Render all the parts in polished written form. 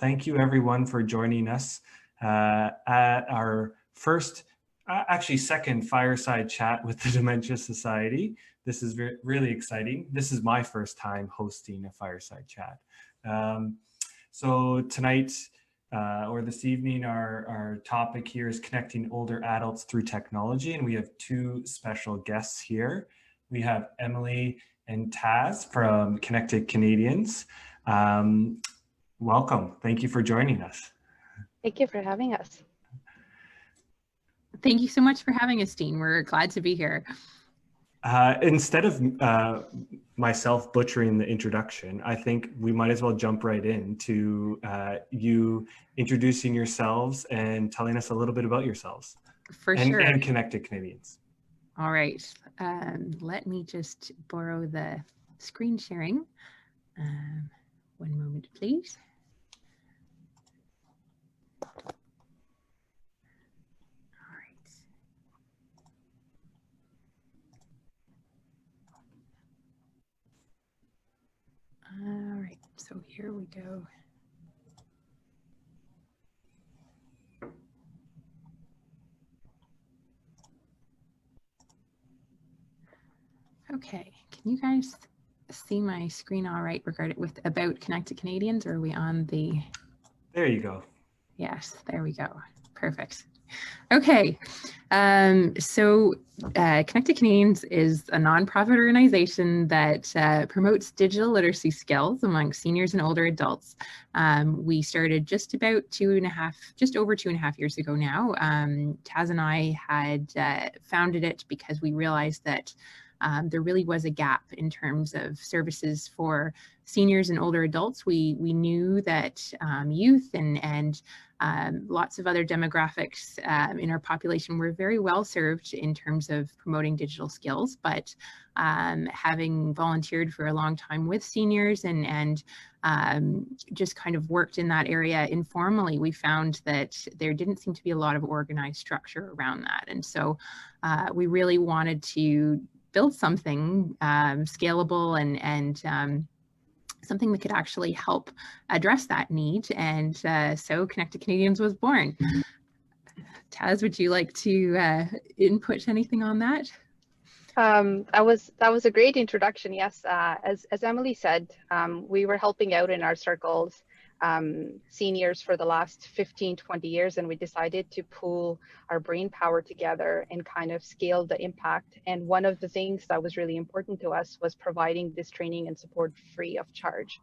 thank you everyone for joining us at our first, actually second Fireside chat with the Dementia Society. This is really exciting. This is my first time hosting a Fireside chat. So tonight, or this evening, our topic here is connecting older adults through technology, and we have two special guests here. We have Emily and Taz from Connected Canadians. Welcome. Thank you for joining us. Thank you for having us. Thank you so much for having us, Dean. We're glad to be here. Instead of myself butchering the introduction, I think we might as well jump right into you introducing yourselves and telling us a little bit about yourselves. For sure. And Connected Canadians. All right. Let me just borrow the screen sharing. One moment, please. All right, so here we go. Okay, can you guys see my screen all right regarding about Connected Canadians, or are we on the? There you go. Yes, there we go. Perfect. Okay, so Connected Canadians is a nonprofit organization that promotes digital literacy skills among seniors and older adults. We started just over 2.5 years ago now. Taz and I had founded it because we realized that there really was a gap in terms of services for seniors and older adults. We knew that youth and lots of other demographics in our population were very well served in terms of promoting digital skills, but having volunteered for a long time with seniors and just kind of worked in that area informally, we found that there didn't seem to be a lot of organized structure around that. And so we really wanted to build something scalable and something that could actually help address that need. And so Connected Canadians was born. Taz, would you like to input anything on that? That was a great introduction. Yes, as Emily said, we were helping out in our circles seniors for the last 15, 20 years, and we decided to pool our brain power together and kind of scale the impact. And one of the things that was really important to us was providing this training and support free of charge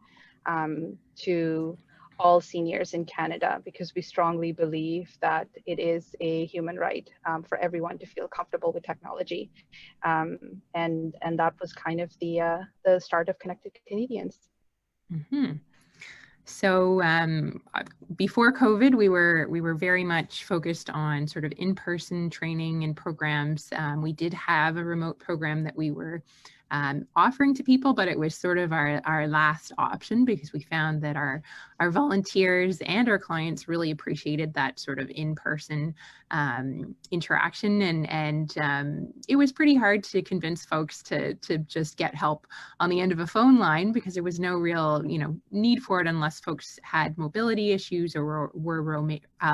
to all seniors in Canada, because we strongly believe that it is a human right for everyone to feel comfortable with technology. And that was kind of the start of Connected Canadians. Mm-hmm. So before COVID, we were very much focused on sort of in-person training and programs. We did have a remote program that we were offering to people, but it was sort of our last option, because we found that our volunteers and our clients really appreciated that sort of in-person interaction, and it was pretty hard to convince folks to just get help on the end of a phone line, because there was no real need for it unless folks had mobility issues or were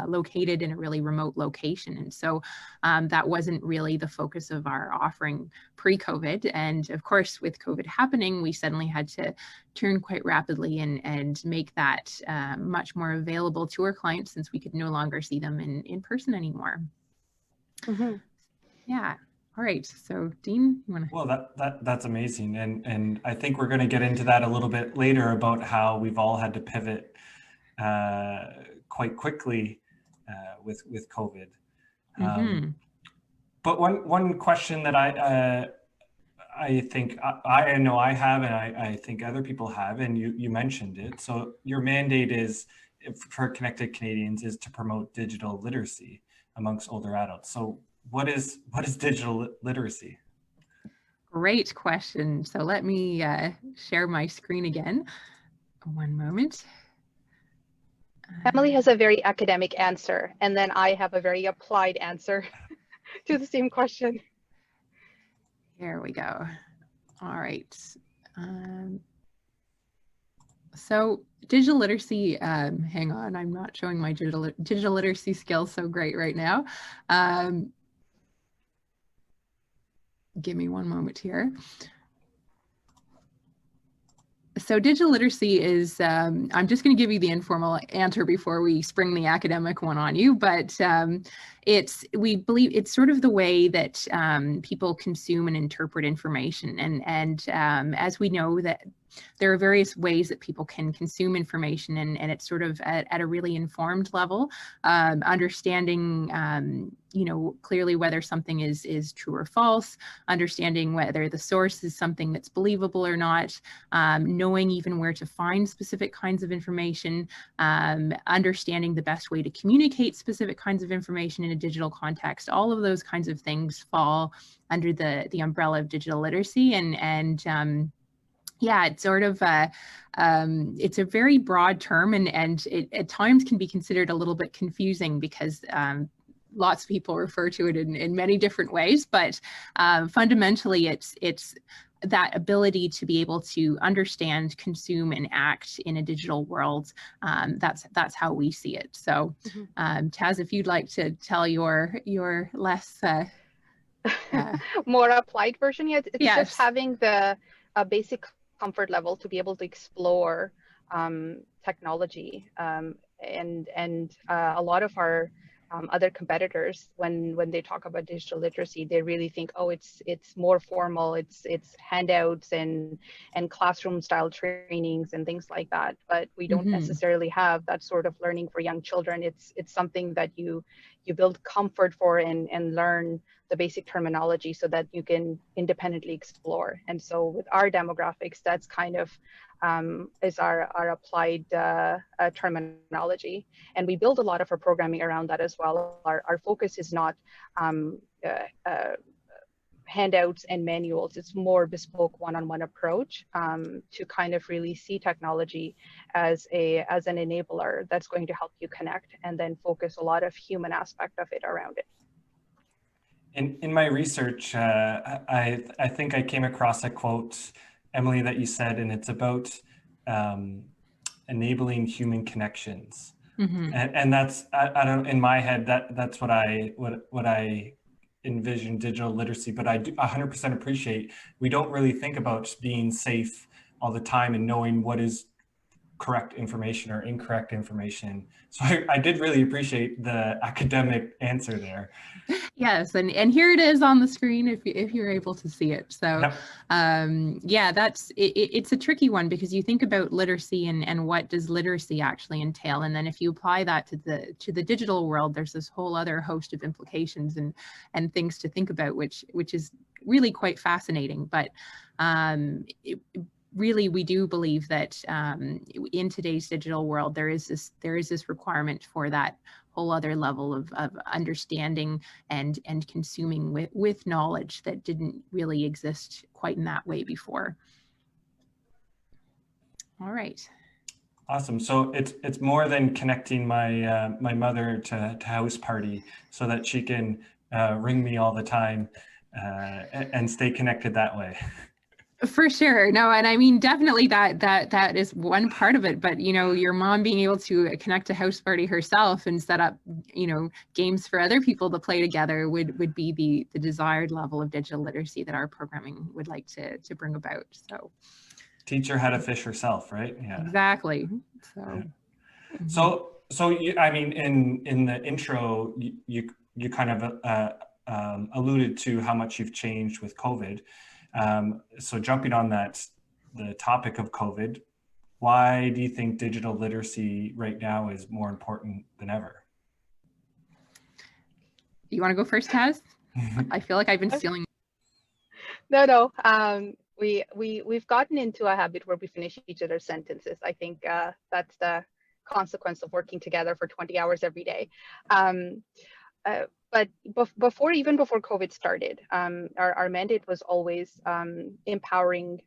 located in a really remote location. And so that wasn't really the focus of our offering pre-COVID. And of course, with COVID happening, we suddenly had to turn quite rapidly and make that much more available to our clients, since we could no longer see them in person anymore. Mm-hmm. Yeah. All right. So Dean, you want to? Well, that's amazing. And I think we're going to get into that a little bit later about how we've all had to pivot quite quickly with COVID. Mm-hmm. But one question that I think I know I have, and I think other people have, and you mentioned it. So your mandate is for Connected Canadians is to promote digital literacy amongst older adults. So what is digital literacy? Great question. So let me share my screen again. One moment. Emily has a very academic answer, and then I have a very applied answer to the same question. Here we go. All right. So digital literacy, hang on, I'm not showing my digital literacy skills so great right now. Give me one moment here. So digital literacy is, I'm just going to give you the informal answer before we spring the academic one on you, but we believe it's sort of the way that people consume and interpret information. And as we know that there are various ways that people can consume information, and it's sort of at a really informed level, understanding, clearly whether something is true or false, understanding whether the source is something that's believable or not, knowing even where to find specific kinds of information, understanding the best way to communicate specific kinds of information in a digital context. All of those kinds of things fall under the umbrella of digital literacy, and yeah, it's sort of it's a very broad term, and it at times can be considered a little bit confusing because lots of people refer to it in many different ways, but fundamentally it's that ability to be able to understand, consume, and act in a digital world. That's how we see it. So Taz, if you'd like to tell your less more applied version, it's yes. just having the basic comfort level to be able to explore technology, and a lot of our other competitors, when they talk about digital literacy, they really think, oh, it's more formal, it's handouts and classroom style trainings and things like that. But we don't necessarily have that sort of learning for young children. It's something that you build comfort for and learn the basic terminology so that you can independently explore. And so with our demographics, that's kind of is our applied terminology. And we build a lot of our programming around that as well. Our focus is not handouts and manuals. It's more bespoke one-on-one approach to kind of really see technology as an enabler that's going to help you connect, and then focus a lot of human aspect of it around it. In my research, I think I came across a quote, Emily, that you said, and it's about enabling human connections. And that's, I don't, in my head, that's what I envision digital literacy. But I do 100% appreciate, we don't really think about being safe all the time and knowing what is correct information or incorrect information. So I did really appreciate the academic answer there. Yes, and here it is on the screen if you're able to see it. So Yep. Yeah, it's a tricky one, because you think about literacy and what does literacy actually entail, and then if you apply that to the digital world, there's this whole other host of implications and things to think about, which is really quite fascinating. But really, we do believe that in today's digital world, there is this requirement for that whole other level of understanding and consuming with knowledge that didn't really exist quite in that way before. All right. Awesome. So it's more than connecting my my mother to house party so that she can ring me all the time and stay connected that way. For sure. No, and I mean, definitely that is one part of it. But, your mom being able to connect to house party herself and set up, games for other people to play together would be the desired level of digital literacy that our programming would like to bring about. So teach her how to fish herself, right? Yeah. Exactly. So, yeah. So you, I mean, in the intro, you kind of alluded to how much you've changed with COVID. So jumping on the topic of COVID, why do you think digital literacy right now is more important than ever? You want to go first, Taz? I feel like I've been stealing. No. We've gotten into a habit where we finish each other's sentences. I think that's the consequence of working together for 20 hours every day. But before COVID started, our mandate was always empowering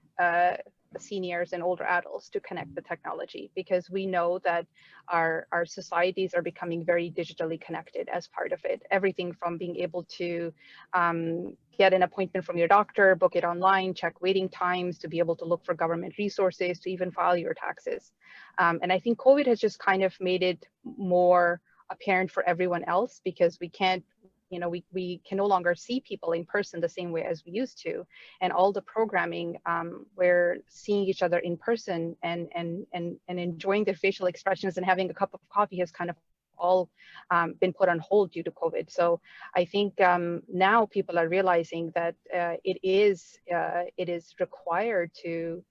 seniors and older adults to connect with technology, because we know that our societies are becoming very digitally connected as part of it. Everything from being able to get an appointment from your doctor, book it online, check waiting times, to be able to look for government resources, to even file your taxes. And I think COVID has just kind of made it more apparent for everyone else, because we can't, you know, we can no longer see people in person the same way as we used to. And all the programming, we're seeing each other in person and enjoying their facial expressions and having a cup of coffee has kind of all been put on hold due to COVID. So I think now people are realizing that it is required to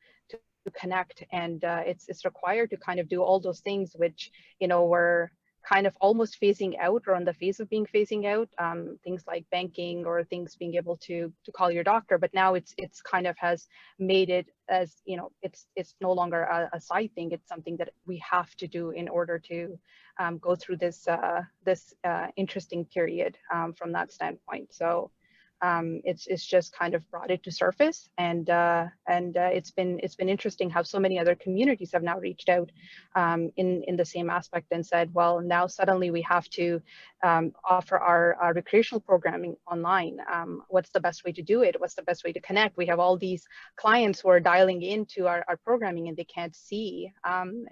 connect, and it's required to kind of do all those things which, you know, were kind of almost phasing out, or on the phase of being phasing out, things like banking, or things being able to call your doctor. But now it's kind of has made it as, you know, it's no longer a side thing. It's something that we have to do in order to go through this interesting period from that standpoint. So it's just kind of brought it to surface, and it's been interesting how so many other communities have now reached out in the same aspect and said, well, now suddenly we have to offer our recreational programming online. What's the best way to do it? What's the best way to connect? We have all these clients who are dialing into our programming, and they can't see and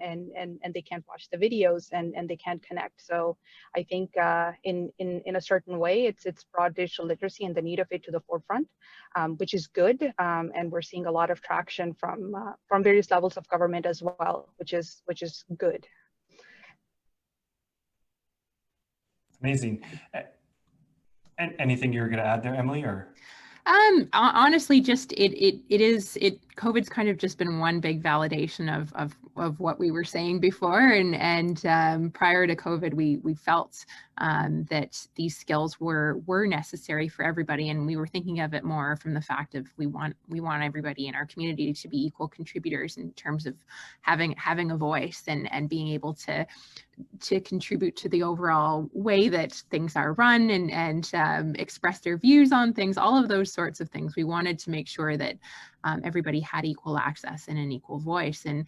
they can't watch the videos, and they can't connect. So I think in a certain way, it's brought digital literacy and the need of it to the forefront, which is good, and we're seeing a lot of traction from various levels of government as well, which is good. Amazing. And anything you're going to add there, Emily, or? Honestly, just COVID's kind of just been one big validation of what we were saying before, and prior to COVID, we felt that these skills were necessary for everybody, and we were thinking of it more from the fact of we want everybody in our community to be equal contributors in terms of having a voice and being able to contribute to the overall way that things are run and express their views on things, all of those sorts of things. We wanted to make sure that everybody had equal access and an equal voice. And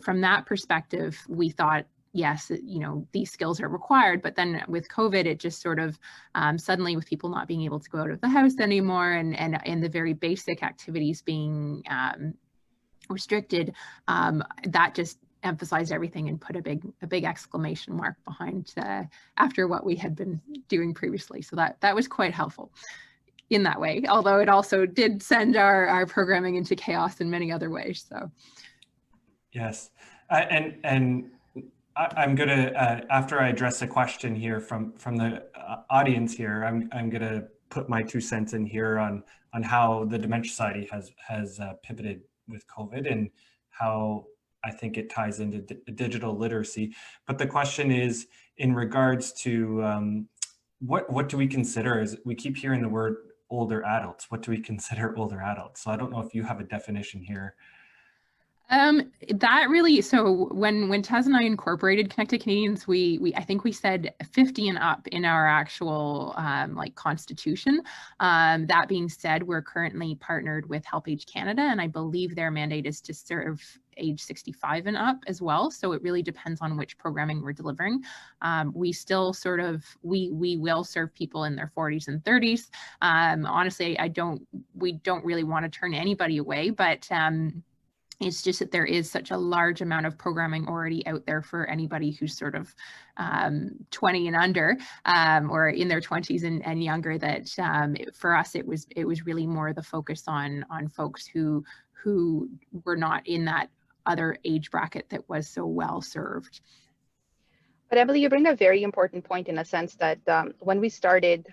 from that perspective, we thought, yes, you know, these skills are required. But then with COVID, it just sort of suddenly, with people not being able to go out of the house anymore, and the very basic activities being restricted, that just emphasized everything and put a big exclamation mark behind after what we had been doing previously. So that was quite helpful in that way, although it also did send our programming into chaos in many other ways. So yes, and I'm gonna after I address a question here from the audience here, I'm gonna put my 2 cents in here on how the Dementia Society has pivoted with COVID, and how I think it ties into digital literacy. But the question is in regards to what do we consider, as we keep hearing the word older adults, what do we consider older adults? So I don't know if you have a definition here. That really, so when Taz and I incorporated Connected Canadians, I think we said 50 and up in our actual like constitution. That being said, we're currently partnered with Help Age Canada, and I believe their mandate is to serve age 65 and up as well. So it really depends on which programming we're delivering. We still sort of, we will serve people in their 40s and 30s. Honestly, we don't really want to turn anybody away, but it's just that there is such a large amount of programming already out there for anybody who's sort of 20 and under, or in their 20s and younger, that for us it was really more the focus on folks who were not in that other age bracket that was so well served. But Emily, you bring a very important point, in a sense that when we started,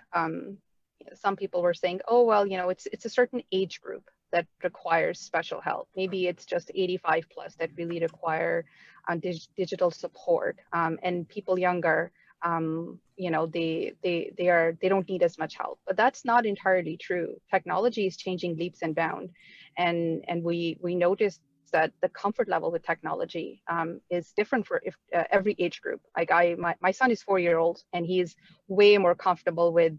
some people were saying, oh, well, you know, it's a certain age group that requires special help. Maybe it's just 85 plus that really require digital support, and people younger, you know, they don't need as much help. But that's not entirely true. Technology is changing leaps and bounds, and we noticed that the comfort level with technology is different for every age group. Like my son is 4-year-old, and he's way more comfortable with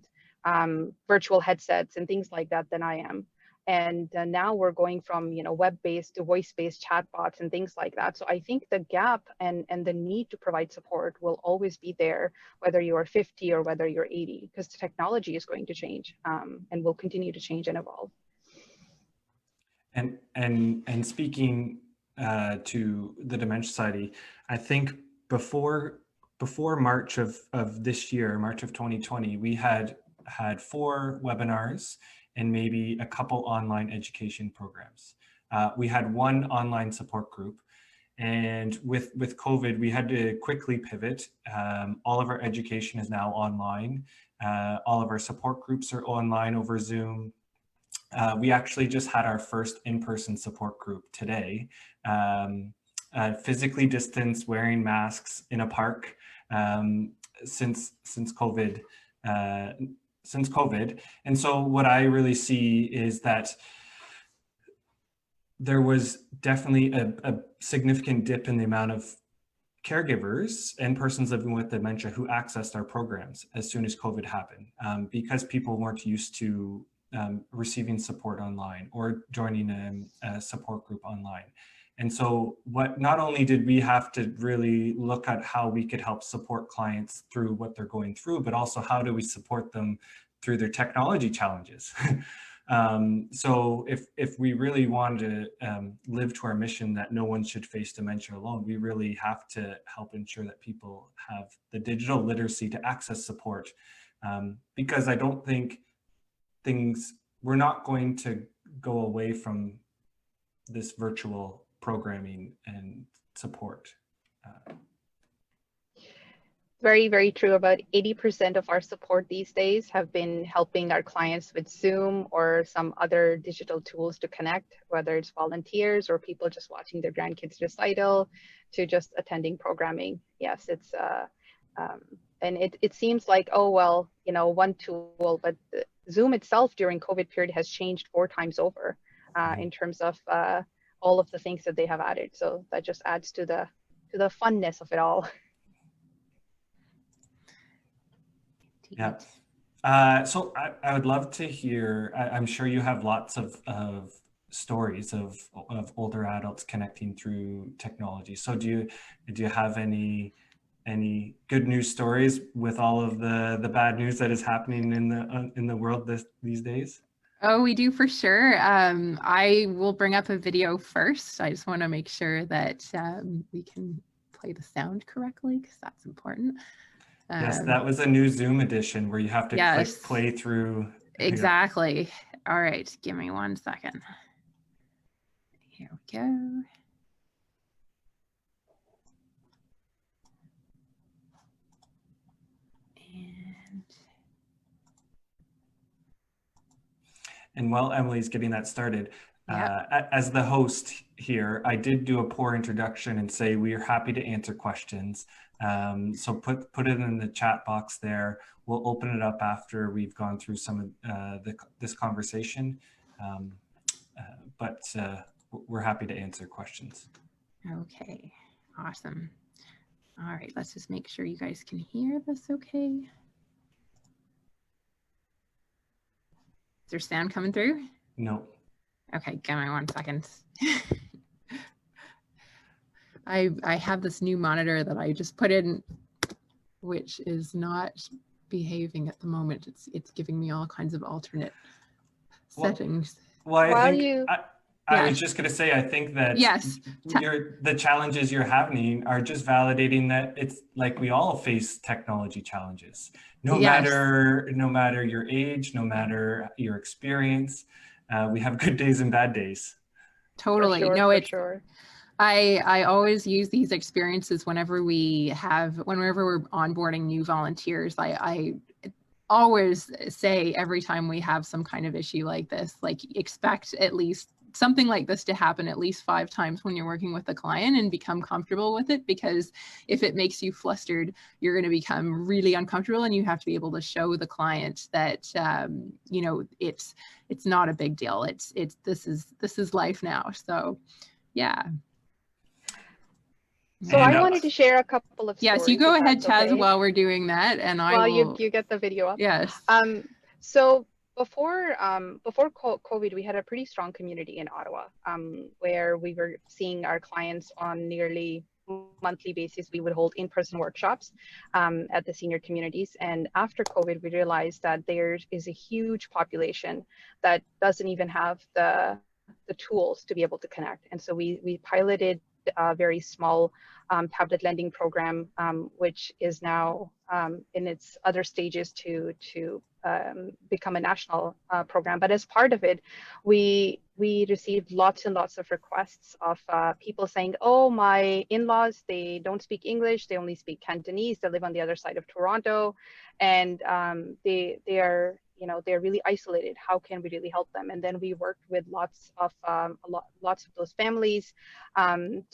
virtual headsets and things like that than I am. And now we're going from, web-based to voice-based chatbots and things like that. So I think the gap and the need to provide support will always be there, whether you are 50 or whether you're 80, because the technology is going to change and will continue to change and evolve. And speaking to the Dementia Society, I think before March of this year, March of 2020, we had 4 webinars and maybe a couple online education programs. We had 1 online support group, and with COVID, we had to quickly pivot. All of our education is now online. All of our support groups are online over Zoom. We actually just had our first in-person support group today, physically distanced, wearing masks in a park since COVID. And so what I really see is that there was definitely a significant dip in the amount of caregivers and persons living with dementia who accessed our programs as soon as COVID happened, because people weren't used to receiving support online or joining a support group online. And so not only did we have to really look at how we could help support clients through what they're going through, but also how do we support them through their technology challenges. So if we really wanted to live to our mission that no one should face dementia alone, we really have to help ensure that people have the digital literacy to access support, because I don't think we're not going to go away from this virtual programming and support. Very, very true. About 80% of our support these days have been helping our clients with Zoom or some other digital tools to connect, whether it's volunteers or people just watching their grandkids recital to just attending programming. Yes, it's and it seems like, oh, well, one tool, but Zoom itself during COVID period has changed 4 times over in terms of all of the things that they have added. So that just adds to the funness of it all. Yeah. So I would love to hear, I'm sure you have lots of stories of older adults connecting through technology. So do you have any good news stories with all of the bad news that is happening in the world these days? Oh, we do for sure. I will bring up a video first. I just want to make sure that we can play the sound correctly, because that's important. Yes, that was a new Zoom edition where you have to click play through. Exactly. Yeah. All right, give me 1 second. Here we go. And while Emily's getting that started, yep. As the host here, I did do a poor introduction and say we are happy to answer questions. So put it in the chat box there. We'll open it up after we've gone through some of this conversation, but we're happy to answer questions. Okay, awesome. All right, let's just make sure you guys can hear this okay. Is there sound coming through? No. Okay, give me 1 second. I have this new monitor that I just put in, which is not behaving at the moment. It's giving me all kinds of alternate settings. Well, I was just going to say, I think that the challenges you're having are just validating that it's like we all face technology challenges, no matter your age, no matter your experience. We have good days and bad days. Totally. For sure, no, it's sure. I always use these experiences whenever we're onboarding new volunteers. I always say every time we have some kind of issue like this, like expect at least something like this to happen at least 5 times when you're working with a client and become comfortable with it, because if it makes you flustered, you're going to become really uncomfortable, and you have to be able to show the client that it's not a big deal. This is life now. So yeah. So I wanted to share a couple of stories. Yes, you go ahead, Taz, while we're doing that, and I will. You get the video up. Yes. So before COVID, we had a pretty strong community in Ottawa, where we were seeing our clients on nearly monthly basis. We would hold in-person workshops at the senior communities. And after COVID, we realized that there is a huge population that doesn't even have the tools to be able to connect. And so we piloted a very small tablet lending program, which is now in its other stages to become a national program. But as part of it, we received lots and lots of requests of people saying, "Oh, my in-laws, they don't speak English. They only speak Cantonese. They live on the other side of Toronto, and they are, you know, they're really isolated. How can we really help them?" And then we worked with lots of those families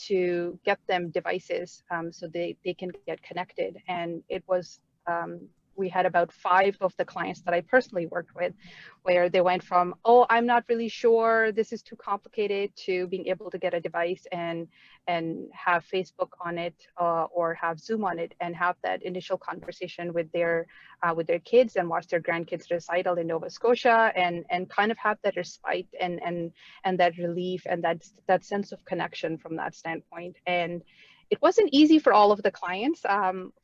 to get them devices so they can get connected. And it was we had about 5 of the clients that I personally worked with, where they went from, "Oh, I'm not really sure, this is too complicated," to being able to get a device and have Facebook on it or have Zoom on it, and have that initial conversation with their kids and watch their grandkids recital in Nova Scotia, and kind of have that respite and that relief and that sense of connection from that standpoint. And it wasn't easy for all of the clients.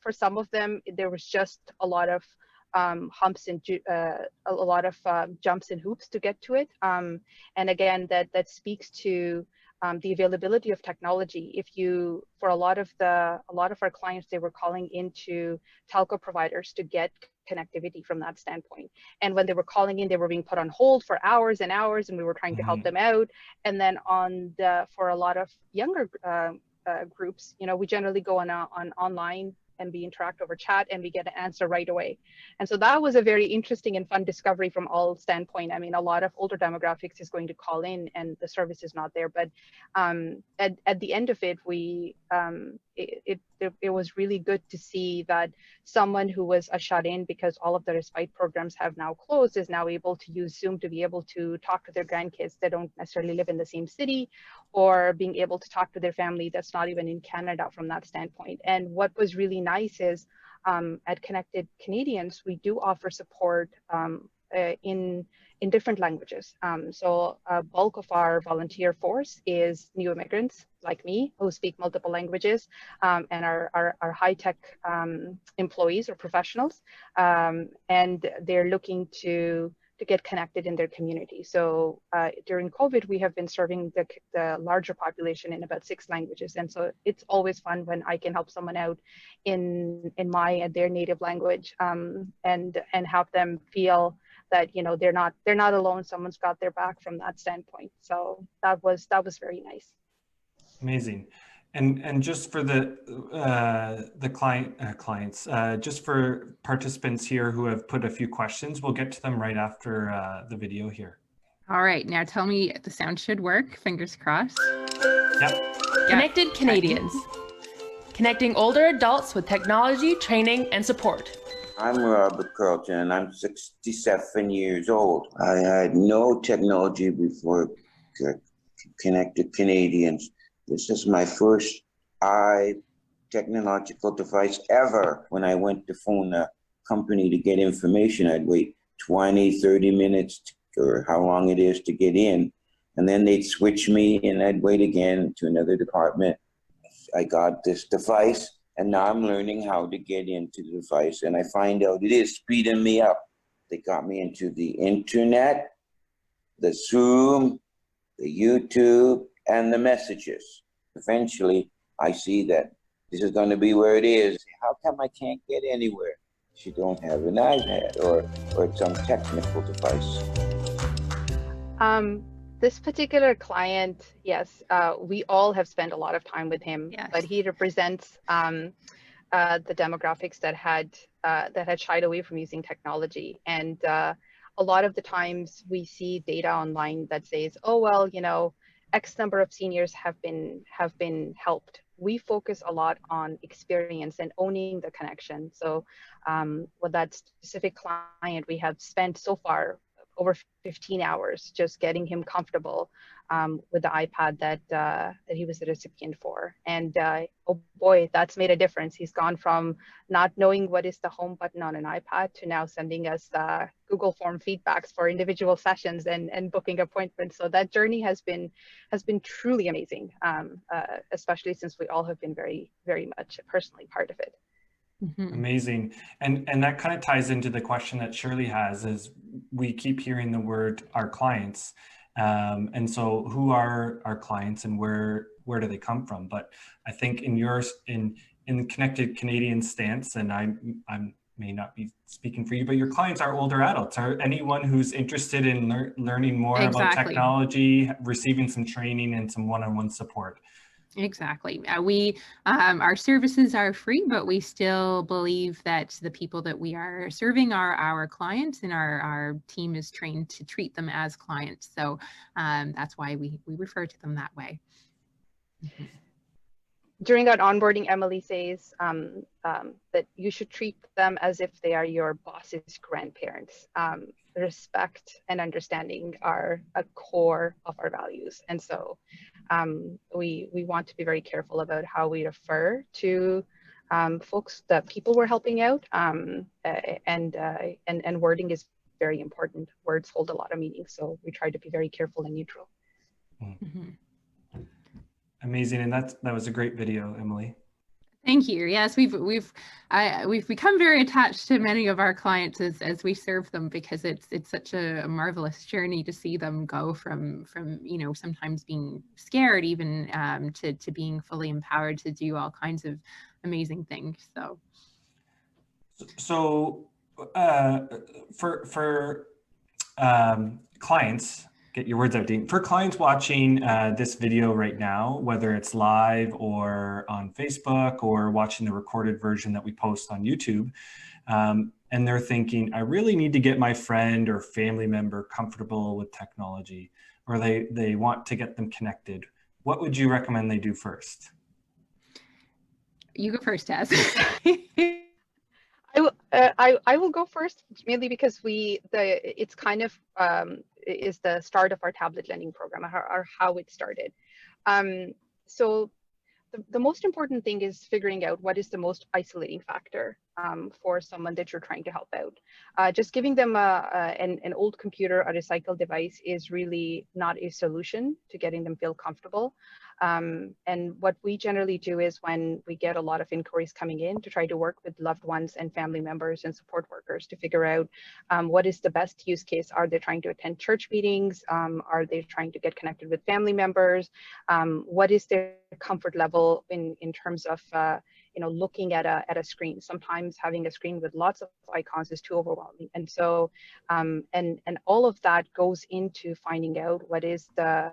For some of them, there was just a lot of humps and a lot of jumps and hoops to get to it. And again, that speaks to the availability of technology. For a lot of our clients, they were calling into telco providers to get connectivity from that standpoint. And when they were calling in, they were being put on hold for hours and hours, and we were trying to help them out. And then for a lot of younger groups, you know, we generally go on online and we interact over chat and we get an answer right away. And so that was a very interesting and fun discovery from all standpoint. I mean, a lot of older demographics is going to call in and the service is not there, but at the end of it, it was really good to see that someone who was a shut-in because all of the respite programs have now closed is now able to use Zoom to be able to talk to their grandkids that don't necessarily live in the same city, or being able to talk to their family that's not even in Canada from that standpoint. And what was really nice is at Connected Canadians, we do offer support in different languages. So a bulk of our volunteer force is new immigrants like me who speak multiple languages, and our high-tech employees or professionals, and they're looking to get connected in their community. So during COVID, we have been serving the larger population in about 6 languages. And so it's always fun when I can help someone out in their native language, and have them feel that, you know, they're not alone. Someone's got their back from that standpoint. So that was very nice. Amazing. And just for the clients, just for participants here who have put a few questions, we'll get to them right after the video here. All right, now tell me the sound should work. Fingers crossed. Yep. Connected Canadians, connecting older adults with technology, training, and support. I'm Robert Carleton, and I'm 67 years old. I had no technology before Connected Canadians. This is my first technological device ever. When I went to phone a company to get information, I'd wait 20, 30 minutes or how long it is to get in. And then they'd switch me and I'd wait again to another department. I got this device and now I'm learning how to get into the device. And I find out it is speeding me up. They got me into the internet, the Zoom, the YouTube, and the messages. Eventually, I see that this is going to be where it is. How come I can't get anywhere? You don't have an iPad or some technical device. This particular client, yes, we all have spent a lot of time with him, yes. But he represents the demographics that had shied away from using technology. And a lot of the times we see data online that says, oh, well, you know, X number of seniors have been helped. We focus a lot on experience and owning the connection. So with that specific client, we have spent so far over 15 hours just getting him comfortable with the iPad that he was the recipient for. And oh boy, that's made a difference. He's gone from not knowing what is the home button on an iPad to now sending us Google form feedbacks for individual sessions and booking appointments. So that journey has been truly amazing, especially since we all have been very, very much personally part of it. Mm-hmm. Amazing. And that kind of ties into the question that Shirley has, is we keep hearing the word our clients. And so who are our clients and where do they come from? But I think in yours, in the Connected Canadian stance, and I may not be speaking for you, but your clients are older adults, or anyone who's interested in learning more about technology, receiving some training and some one-on-one support. Exactly. Our services are free, but we still believe that the people that we are serving are our clients, and our team is trained to treat them as clients. So that's why we refer to them that way. Mm-hmm. During our onboarding, Emily says that you should treat them as if they are your boss's grandparents. Respect and understanding are a core of our values. And so we want to be very careful about how we refer to folks, the people we're helping out, and wording is very important. Words hold a lot of meaning, so we try to be very careful and neutral. Mm-hmm. Amazing, and that was a great video, Emily. Thank you. Yes, we've become very attached to many of our clients as we serve them, because it's such a marvelous journey to see them go from sometimes being scared even to being fully empowered to do all kinds of amazing things. So for clients, get your words out, Dean. For clients watching this video right now, whether it's live or on Facebook or watching the recorded version that we post on YouTube, and they're thinking, I really need to get my friend or family member comfortable with technology, or they want to get them connected, what would you recommend they do first? You go first, Taz. I will go first, mainly because it's kind of is the start of our tablet lending program, or how it started. So the most important thing is figuring out what is the most isolating factor for someone that you're trying to help out. Just giving them an old computer or a recycled device is really not a solution to getting them feel comfortable. And what we generally do is, when we get a lot of inquiries coming in, to try to work with loved ones and family members and support workers to figure out what is the best use case. Are they trying to attend church meetings? Are they trying to get connected with family members? What is their comfort level in terms of looking at a screen? Sometimes having a screen with lots of icons is too overwhelming. And so and all of that goes into finding out what is the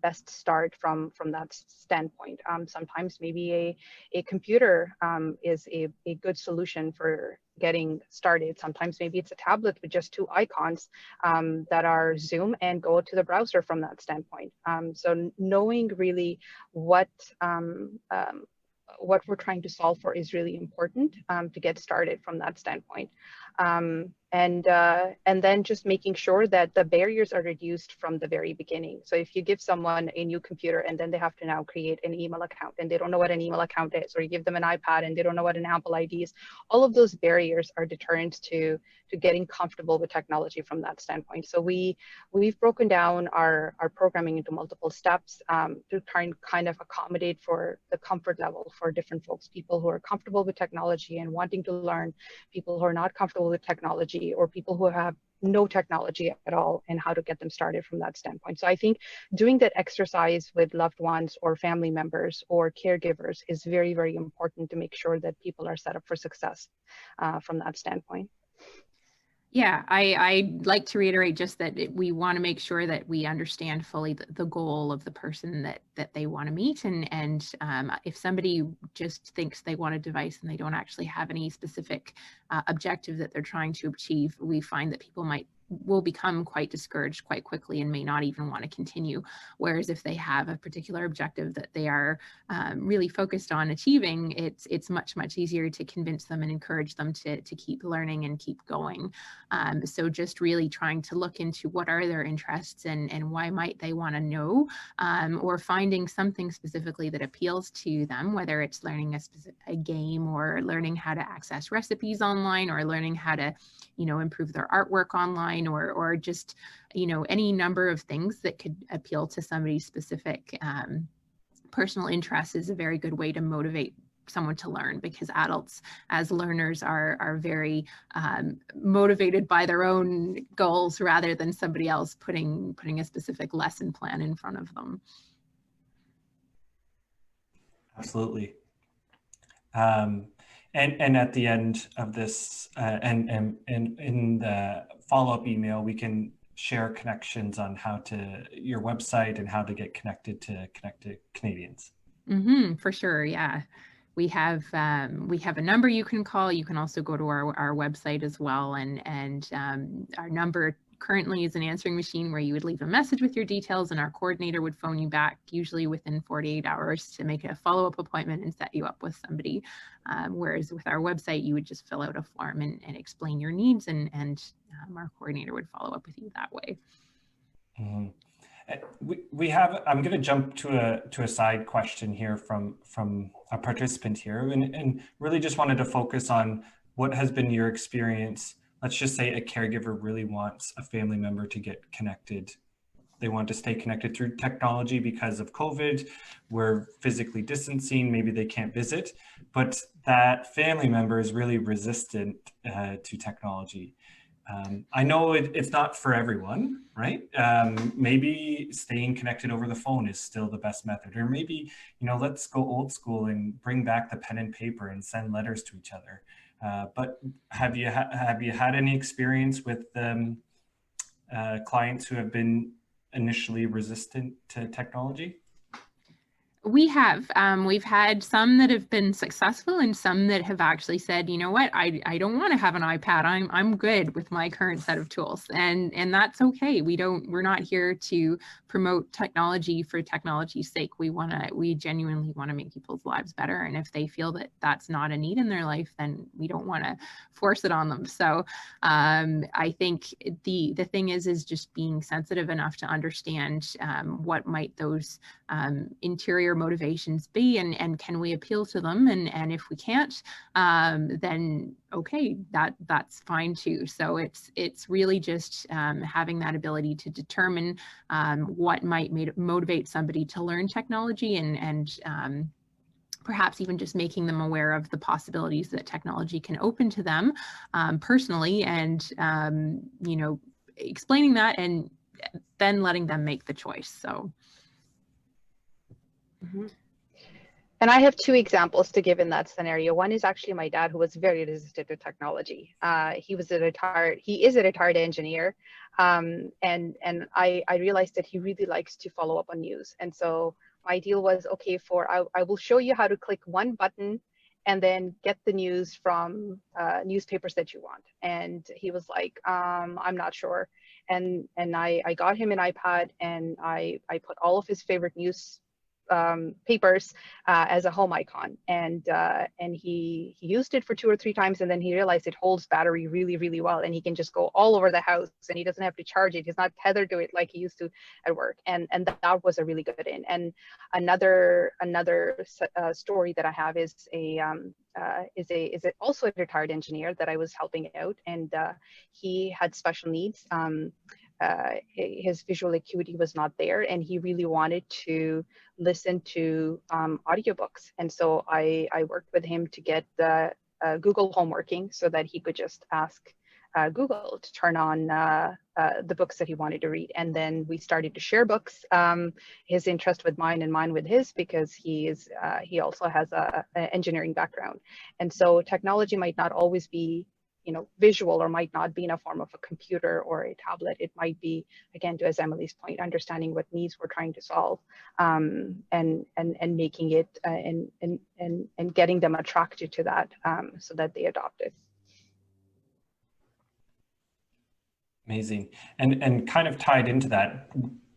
best start from that standpoint. Sometimes maybe a computer is a good solution for getting started. Sometimes maybe it's a tablet with just 2 icons that are Zoom, and go to the browser from that standpoint. So knowing really what we're trying to solve for is really important to get started from that standpoint. And then just making sure that the barriers are reduced from the very beginning. So if you give someone a new computer and then they have to now create an email account, and they don't know what an email account is, or you give them an iPad and they don't know what an Apple ID is, all of those barriers are deterrents to getting comfortable with technology from that standpoint. So we've broken down our programming into multiple steps to try and kind of accommodate for the comfort level for different folks, people who are comfortable with technology and wanting to learn, people who are not comfortable with technology, or people who have no technology at all, and how to get them started from that standpoint. So I think doing that exercise with loved ones or family members or caregivers is very, very important to make sure that people are set up for success from that standpoint. Yeah, I'd like to reiterate just that we want to make sure that we understand fully the goal of the person that they want to meet. And if somebody just thinks they want a device and they don't actually have any specific objective that they're trying to achieve, we find that people might will become quite discouraged quite quickly and may not even want to continue. Whereas if they have a particular objective that they are really focused on achieving, it's much easier to convince them and encourage them to keep learning and keep going. So just really trying to look into what are their interests and why might they want to know, or finding something specifically that appeals to them, whether it's learning a game or learning how to access recipes online, or learning how to, improve their artwork online, or just, any number of things that could appeal to somebody's specific personal interests is a very good way to motivate someone to learn, because adults as learners are very motivated by their own goals rather than somebody else putting a specific lesson plan in front of them. Absolutely. And at the end of this, and in the follow-up email, we can share connections on your website and how to get connected to Connected Canadians. For sure, yeah. We have a number you can call. You can also go to our website as well, and our number currently is an answering machine where you would leave a message with your details, and our coordinator would phone you back usually within 48 hours to make a follow-up appointment and set you up with somebody. Whereas with our website, you would just fill out a form and explain your needs, and our coordinator would follow up with you that way. Mm-hmm. We have, I'm going to jump to a side question here from a participant here, and really just wanted to focus on what has been your experience. Let's just say a caregiver really wants a family member to get connected. They want to stay connected through technology because of COVID. We're physically distancing, maybe they can't visit, but that family member is really resistant to technology. I know it's not for everyone, right? Maybe staying connected over the phone is still the best method, or maybe, let's go old school and bring back the pen and paper and send letters to each other. But have you had any experience with clients who have been initially resistant to technology? We have. We've had some that have been successful and some that have actually said, you know what, I don't want to have an iPad. I'm good with my current set of tools, and that's okay. We're not here to promote technology for technology's sake. We genuinely want to make people's lives better, and if they feel that that's not a need in their life, then we don't want to force it on them. So I think the thing is just being sensitive enough to understand what might those interior motivations be, and can we appeal to them, and if we can't, then okay, that's fine too. So it's really just having that ability to determine what might motivate somebody to learn technology, and perhaps even just making them aware of the possibilities that technology can open to them personally, and explaining that, and then letting them make the choice. So. Mm-hmm. And I have two examples to give in that scenario. One is actually my dad, who was very resistant to technology. He is a retired engineer, and I realized that he really likes to follow up on news. And so my deal was, okay, I will show you how to click one button and then get the news from newspapers that you want. And he was like, I'm not sure. And I got him an iPad, and I put all of his favorite news papers as a home icon, and he used it for 2 or 3 times, and then he realized it holds battery really, really well, and he can just go all over the house, and he doesn't have to charge it. He's not tethered to it like he used to at work, and that was a really good in. And another story that I have is also a retired engineer that I was helping out, and he had special needs. His visual acuity was not there, and he really wanted to listen to audiobooks. And so I worked with him to get Google Home working, so that he could just ask Google to turn on the books that he wanted to read. And then we started to share books, his interest with mine and mine with his, because he also has an engineering background. And so technology might not always be visual, or might not be in a form of a computer or a tablet. It might be, again, as Emily's point, understanding what needs we're trying to solve, and making it and getting them attracted to that, so that they adopt it. Amazing. And kind of tied into that,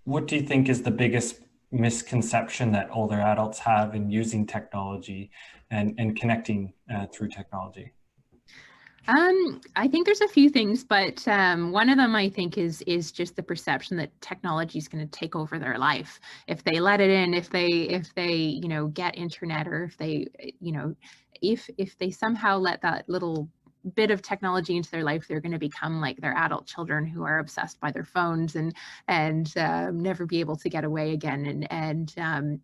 what do you think is the biggest misconception that older adults have in using technology and connecting through technology? I think there's a few things, but one of them I think is just the perception that technology is going to take over their life if they let it in, if they get internet, or if they if they somehow let that little bit of technology into their life, they're going to become like their adult children who are obsessed by their phones and never be able to get away again. And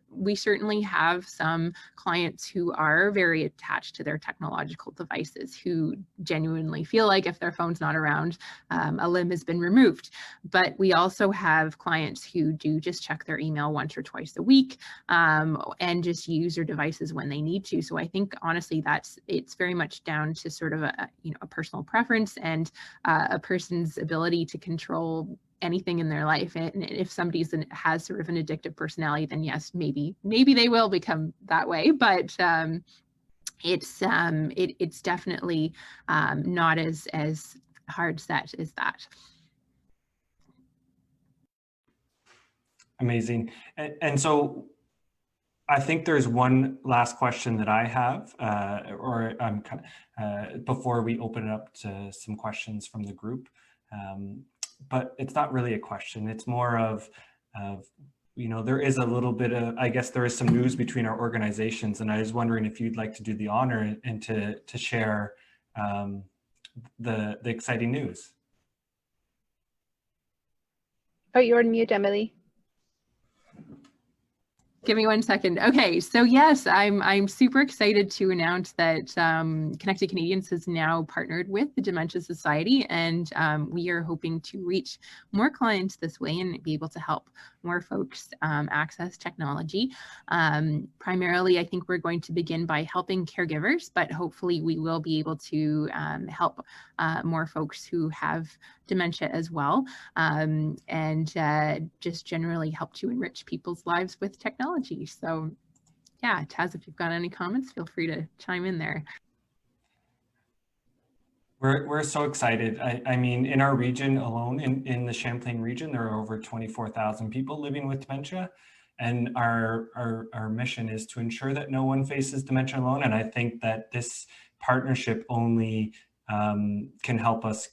we certainly have some clients who are very attached to their technological devices, who genuinely feel like if their phone's not around, a limb has been removed. But we also have clients who do just check their email once or twice a week, and just use their devices when they need to. So I think honestly, it's very much down to sort of a personal preference and a person's ability to control anything in their life. And if somebody has sort of an addictive personality, then yes, maybe they will become that way. But it's definitely not as hard set as that. Amazing. And so I think there's one last question that I have, before we open it up to some questions from the group. But it's not really a question. It's more of there is a little bit of, I guess there is some news between our organizations, and I was wondering if you'd like to do the honor and to share the exciting news. Oh, you're on mute, Emily. Give me 1 second. Okay, so yes, I'm super excited to announce that Connected Canadians has now partnered with the Dementia Society, and we are hoping to reach more clients this way and be able to help more folks access technology. Primarily, I think we're going to begin by helping caregivers, but hopefully we will be able to help more folks who have dementia as well, and just generally help to enrich people's lives with technology. So yeah, Taz, if you've got any comments, feel free to chime in there. We're so excited. I mean, in our region alone, in the Champlain region, there are over 24,000 people living with dementia. And our mission is to ensure that no one faces dementia alone. And I think that this partnership only can help us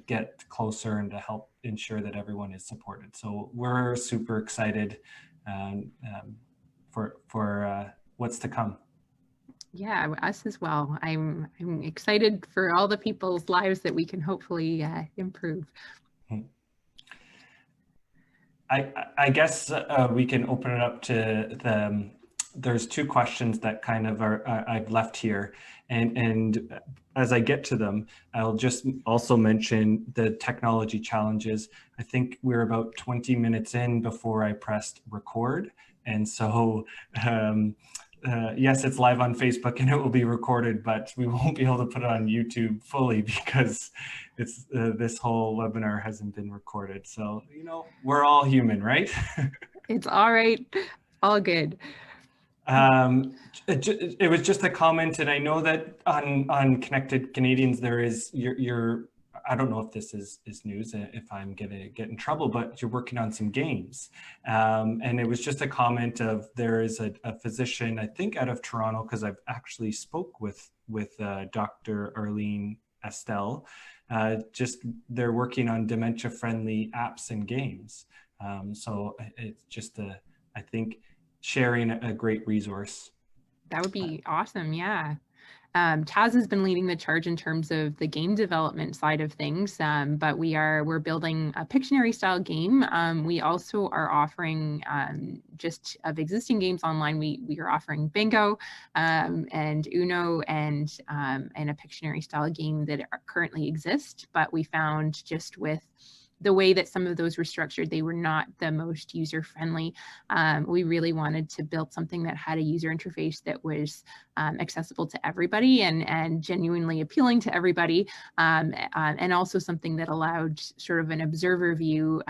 get closer and to help ensure that everyone is supported. So we're super excited for what's to come. Yeah, us as well. I'm excited for all the people's lives that we can hopefully improve. I guess we can open it up to there's two questions that kind of I've left here, and as I get to them, I'll just also mention the technology challenges. I think we're about 20 minutes in before I pressed record, and so yes, it's live on Facebook and it will be recorded, but we won't be able to put it on YouTube fully because it's this whole webinar hasn't been recorded. So we're all human, right? It's all right, all good. It was just a comment, and I know that on Connected Canadians there is your I don't know if this is news, if I'm gonna get in trouble, but you're working on some games, and it was just a comment of there is a physician, I think out of Toronto, because I've actually spoke with Dr. Arlene Estelle. Just they're working on dementia-friendly apps and games, so it's just I think sharing a great resource. That would be awesome. Yeah. Taz has been leading the charge in terms of the game development side of things, but we're building a Pictionary style game. We also are offering just of existing games online. We are offering bingo and Uno and a Pictionary style game that currently exist, but we found just with the way that some of those were structured, they were not the most user-friendly. We really wanted to build something that had a user interface that was accessible to everybody and genuinely appealing to everybody, and also something that allowed sort of an observer view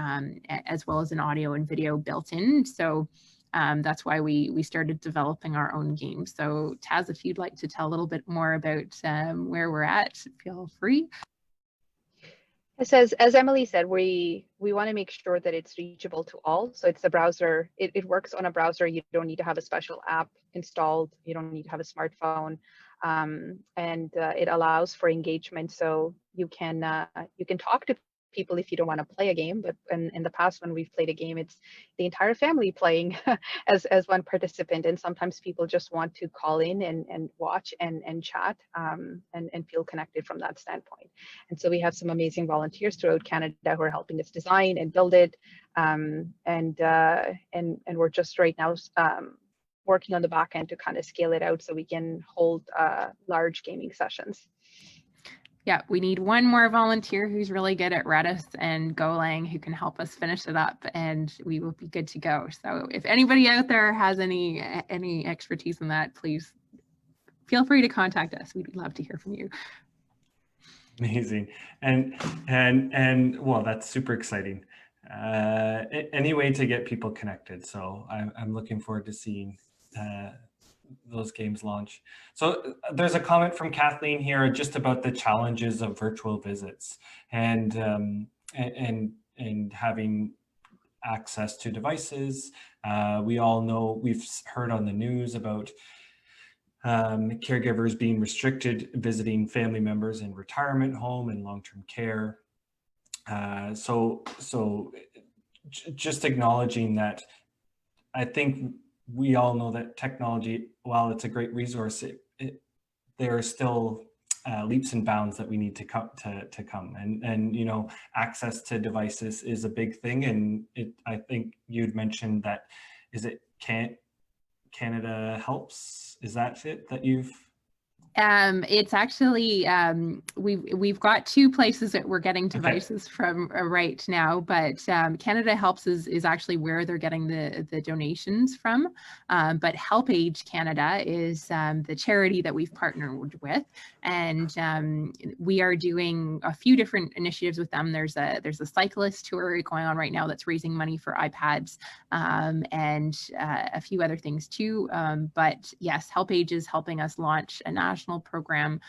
as well as an audio and video built in. So that's why we started developing our own game. So Taz, if you'd like to tell a little bit more about where we're at, feel free. As Emily said, we want to make sure that it's reachable to all. So it's the browser. It works on a browser. You don't need to have a special app installed. You don't need to have a smartphone, and it allows for engagement. So you can talk to people if you don't want to play a game. But in the past, when we've played a game, it's the entire family playing as one participant. And sometimes people just want to call in and watch and chat and feel connected from that standpoint. And so we have some amazing volunteers throughout Canada who are helping us design and build it. And we're just right now working on the back end to kind of scale it out so we can hold large gaming sessions. Yeah, we need one more volunteer who's really good at Redis and Golang who can help us finish it up, and we will be good to go. So if anybody out there has any expertise in that, please feel free to contact us. We'd love to hear from you. Amazing. And well, that's super exciting. Any way to get people connected. So I'm looking forward to seeing those games launch. So there's a comment from Kathleen here just about the challenges of virtual visits and having access to devices. We all know, we've heard on the news about caregivers being restricted visiting family members in retirement home and long-term care. So just acknowledging that, I think we all know that technology, while it's a great resource, there are still leaps and bounds that we need to come. And you know, access to devices is a big thing. And I think you'd mentioned that, is it Canada Helps? Is that it that you've? It's actually, we've got two places that we're getting devices from right now, but Canada Helps is actually where they're getting the donations from. But HelpAge Canada is the charity that we've partnered with, and we are doing a few different initiatives with them. There's a cyclist tour going on right now that's raising money for iPads, and a few other things too. But yes, HelpAge is helping us launch a national program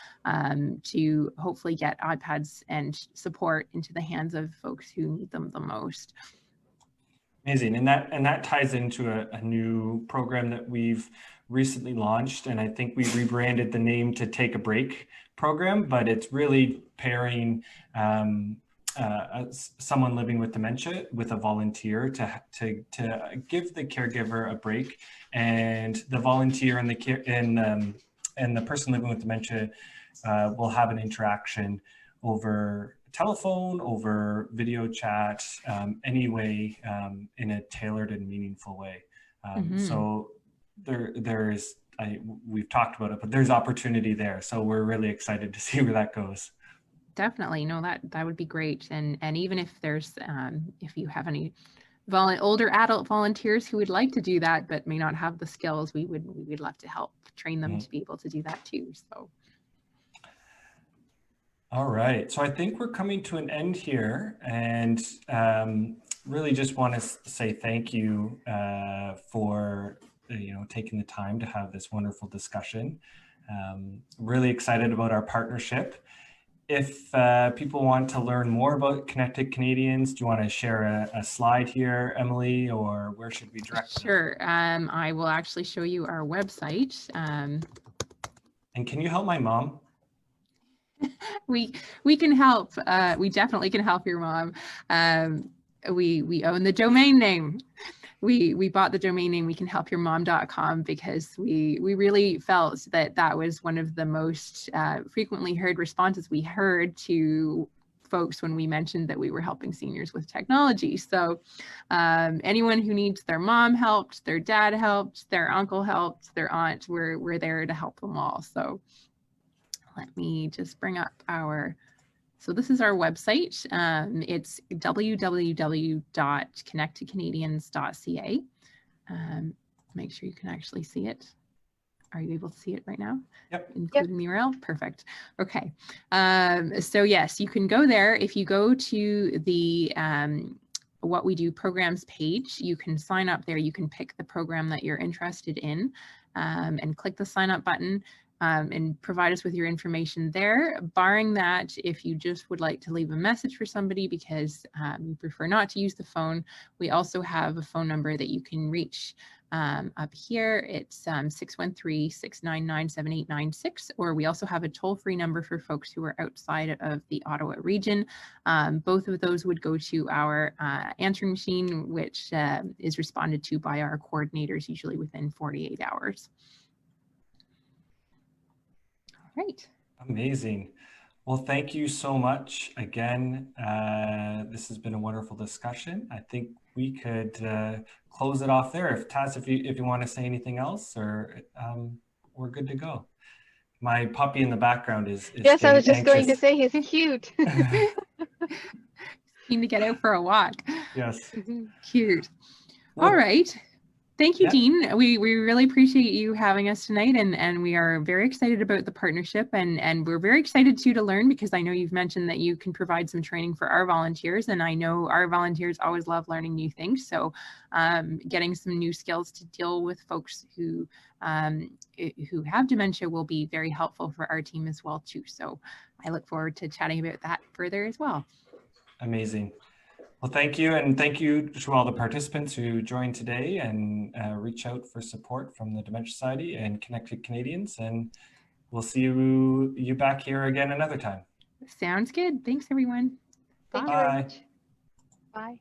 to hopefully get iPads and support into the hands of folks who need them the most. Amazing, and that ties into a new program that we've recently launched, and I think we rebranded the name to Take a Break program, but it's really pairing someone living with dementia with a volunteer to give the caregiver a break, and the volunteer and the person living with dementia will have an interaction over telephone, over video chat, anyway, in a tailored and meaningful way. So we've talked about it, but there's opportunity there. So we're really excited to see where that goes. Definitely, no, that would be great. And even if there's, if you have any older adult volunteers who would like to do that but may not have the skills, we would love to help train them to be able to do that too. So all right, so I think we're coming to an end here, and really just want to say thank you for taking the time to have this wonderful discussion. Really excited about our partnership. If people want to learn more about Connected Canadians, do you want to share a slide here, Emily, or where should we direct them? Sure. I will actually show you our website. And can you help my mom? We can help. We definitely can help your mom. We own the domain name. We bought the domain name wecanhelpyourmom.com because we really felt that was one of the most frequently heard responses we heard to folks when we mentioned that we were helping seniors with technology. So anyone who needs their mom helped, their dad helped, their uncle helped, their aunt, we're there to help them all. So let me just bring up so this is our website. It's www.connecttocanadians.ca. Make sure you can actually see it. Are you able to see it right now? Yep. Including the URL? Perfect. Okay. So yes, you can go there. If you go to the What We Do programs page, you can sign up there. You can pick the program that you're interested in and click the sign up button. and provide us with your information there. Barring that, if you just would like to leave a message for somebody because you prefer not to use the phone, we also have a phone number that you can reach up here. It's 613-699-7896, or we also have a toll-free number for folks who are outside of the Ottawa region. Both of those would go to our answering machine, which is responded to by our coordinators usually within 48 hours. All right. Amazing. Well, thank you so much again. This has been a wonderful discussion. I think we could close it off there. If Taz, if you want to say anything else, or we're good to go. My puppy in the background is yes, I was just anxious. going to say he's cute. Need to get out for a walk. Yes. Cute. Well, all right. Thank you, yeah. Dean. We really appreciate you having us tonight, and we are very excited about the partnership, and we're very excited too to learn, because I know you've mentioned that you can provide some training for our volunteers, and I know our volunteers always love learning new things. So getting some new skills to deal with folks who have dementia will be very helpful for our team as well too. So I look forward to chatting about that further as well. Amazing. Well, thank you. And thank you to all the participants who joined today and reach out for support from the Dementia Society and Connected Canadians. And we'll see you back here again another time. Sounds good. Thanks, everyone. Thank you Bye. very much. Bye.